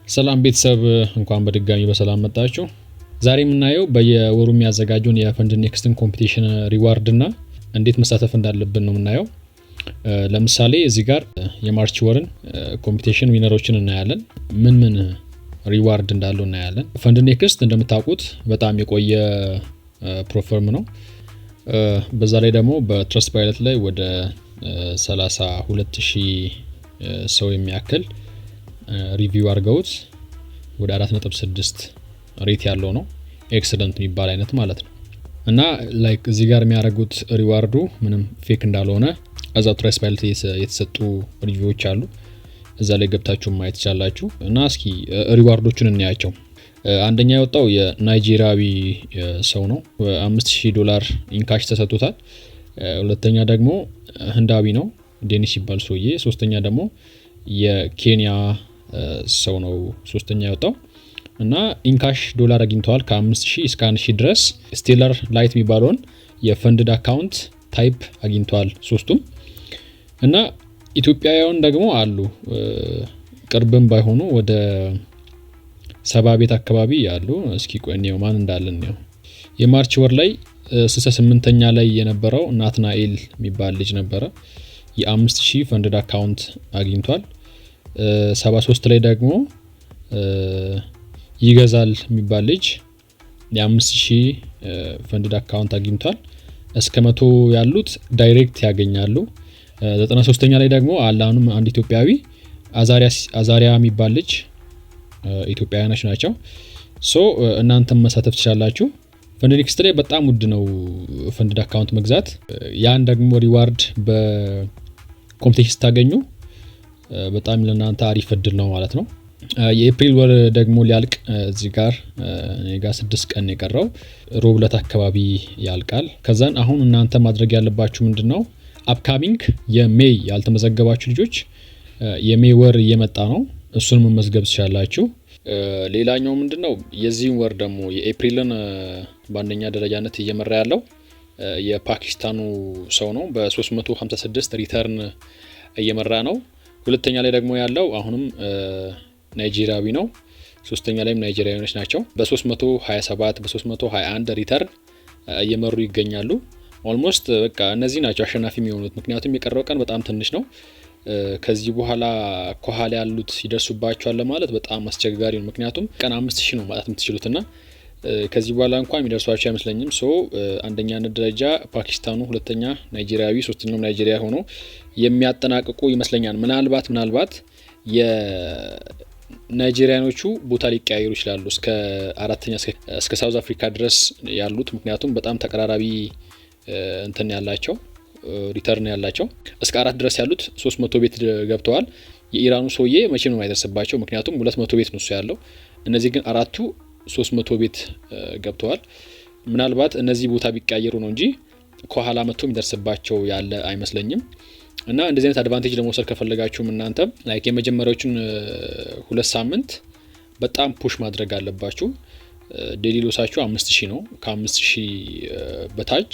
ሰላም ቤተሰብ እንኳን በድጋሚ በሰላም መጣችሁ። ዛሬ የምናየው በየወሩ የሚያዘጋጁን የፈንድ ኔክስትን ኮምፒቲሽን ሪዋርድ እና እንዴት መሳተፍ እንዳለብን ነው የምናየው። ለምሳሌ እዚህ ጋር የማርች ወርን ኮምፒቲሽን ዊነሮችን እናያለን። ምን ሪዋርድ እንዳለው እናያለን። ፈንድ ኔክስት እንደምታውቁት በጣም የቆየ ፕሮፈርም ነው። በዛ ላይ ደግሞ በትረስት ፓይለት ላይ ወደ 32000 ሰው የሚያክል ሪቪው አድርገውት ወደ 4.6 ሬት ያለው ነው። ኤክሰለንት የሚባል አይነት ማለት ነው። እና ላይክ እዚህ ጋር የሚያደርጉት ሪዋርዱ ምንም ፌክ እንዳልሆነ እዛ ትረስት ፓይለት የተሰጡ ሪቪዎች አሉ። እዛ ላይ ገብታችሁ ማየት ትችላላችሁ። እና እስኪ ሪዋርዶቹን እናያቸው። አንደኛ የወጣው የናይጄሪያዊ ሰው ነው። $5000 ኢንካሽ ተሰጥቶታል። ሁለተኛ ደግሞ ህንዳዊ ነው፣ ዴኒስ ይባል ሰውዬ። ሶስተኛ ደግሞ የኬንያ ሰው ነው ሶስተኛ የወጣው እና ኢንካሽ ዶላር አግኝተዋል ከ5000 እስከ 1000 ድረስ። ስቴለር ላይት የሚባለውን የፈንድድ አካውንት ታይፕ አግኝተዋል ሶስቱም። እና ኢትዮጵያውያን ደግሞ አሉ፣ ቅርብም ባይሆኑ ወደ 70 ቤት አካባቢ ያሉ። እስኪ ቆይ ነው ማን እንዳለን ነው። የማርች ወር ላይ 68ኛ ላይ የነበረው ናትናኤል የሚባል ልጅ ነበረ። የ5000 ፈንድድ አካውንት አግኝቷል። 73 ላይ ደግሞ ይገዛል የሚባል ልጅ የ5000 ፈንድድ አካውንት አግኝቷል። እስከ 100 ያሉት ዳይሬክት ያገኛሉ። 93ኛ ላይ ደግሞ አላኑም አንድ ኢትዮጵያዊ አዛሪያ የሚባል ልጅ ኢትዮጵያውያኖች ናቸው። ሶ እናንተም መሳተፍ ትችላላችሁ። ፈንድ ኔክስት ላይ በጣም ውድ ነው ፈንድድ አካውንት መግዛት። ያን ደግሞ ሪዋርድ በኮምፒቲሽን ስታገኙ በጣም ለናንተ አሪፍ እድል ነው ማለት ነው። የኤፕሪል ወር ደግሞ ሊያልቅ እዚህ ጋር እኔ ጋር 6 ቀን የቀረው ሮብ ዕለት አካባቢ ያልቃል። ከዛን አሁን እናንተ ማድረግ ያለባችሁ ምንድነው አፕካሚንግ የሜይ ያልተመዘገባችሁ ልጆች የሜይ ወር እየመጣ ነው፣ እሱን መመዝገብ ትችላላችሁ። ሌላኛው ምንድነው የዚህን ወር ደግሞ የኤፕሪልን በአንደኛ ደረጃነት እየመራ ያለው የፓኪስታኑ ሰው ነው። በ356 ሪተርን እየመራ ነው። ሁለተኛ ላይ ደግሞ ያለው አሁንም ናይጄሪያዊ ነው። ሶስተኛ ላይም ናይጄሪያኖች ናቸው። በ327 በ321 ሪተርን እየመሩ ይገኛሉ። ኦልሞስት በቃ እነዚህ ናቸው አሸናፊ የሚሆኑት፣ ምክንያቱም የቀረው ቀን በጣም ትንሽ ነው። ከዚህ በኋላ ከኋላ ያሉት ይደርሱባቸዋል ማለት በጣም አስቸጋሪ ነው። ምክንያቱም ቀን 5000 ነው ማለት የምትችሉትና ከዚህ በኋላ እንኳን የሚደርሷቸው አይመስለኝም። ሶ አንደኛ ደረጃ ፓኪስታኑ፣ ሁለተኛ ናይጄሪያዊ፣ ሶስተኛው ናይጄሪያ ሆኖ የሚያጠናቅቁ ይመስለኛል። ምናልባት የናይጄሪያኖቹ ቦታ ሊቀያየሩ ይችላሉ እስከ አራተኛ እስከ ሳውዝ አፍሪካ ድረስ ያሉት፣ ምክንያቱም በጣም ተቀራራቢ እንትን ያላቸው ሪተርን ያላቸው። እስከ 4 ድረስ ያሉት 300 ቤት ገብተዋል። የኢራኑ ሰውዬ መቼም ነው የማይደርስባቸው፣ ምክንያቱም 200 ቤት ነው ያለው። እነዚህ ግን አራቱ 300 ቤት ገብተዋል። ምናልባት እነዚህ ቦታ ቢቀያየሩ ነው እንጂ ከኋላ መጥቶ የሚደርስባቸው ያለ አይመስለኝም። እና እንደዚህ አይነት አድቫንቴጅ ለመውሰድ ከፈለጋችሁም እናንተ ላይክ የመጀመሪያዎቹን 2 ሳምንት በጣም ፑሽ ማድረግ አለባችሁ። ዴሊ ሎሳችሁ 5000 ነው። ከ5000 በታች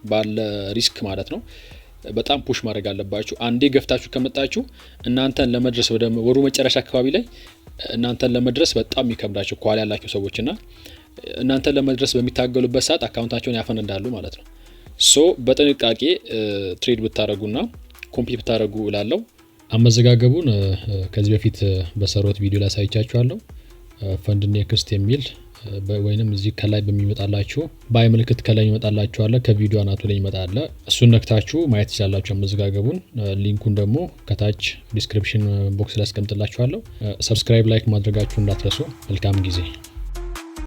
ባለ ሪስክ ማለት ነው በጣም ፑሽ ማድረግ አለባችሁ። አንዴ ገፍታችሁ ከመጣችሁ እናንተን ለመድረስ ወደ ወሩ መጨረሻ አካባቢ ላይ እናንተን ለመድረስ በጣም ይከብዳችሁ ከኋላ ያላችሁ ሰዎችና እናንተን ለመድረስ በሚታገሉበት ሰዓት አካውንታቸውን ያፈነዳሉ ማለት ነው። ሶ በጥንቃቄ ትሬድ ብታረጉና ኮምፕሊት ብታረጉ እላለሁ። አመዘጋገቡን ከዚህ በፊት በሰሩት ቪዲዮ ላይ ሳይቻችኋለሁ። ፈንድ ኔክስት የሚል ወይንም እዚህ ከላይ በሚመጣላችሁ ባይ ምልክት ከላይ ይመጣላችሁ አለ፣ ከቪዲዮ አናቱ ላይ ይመጣል። እሱን ነክታችሁ ማየት ትችላላችሁ አመዘጋገቡን። ሊንኩን ደግሞ ከታች ዲስክሪፕሽን ቦክስ ላይ አስቀምጥላችኋለሁ። ሰብስክራይብ፣ ላይክ ማድረጋችሁ እንዳትረሱ። መልካም ጊዜ።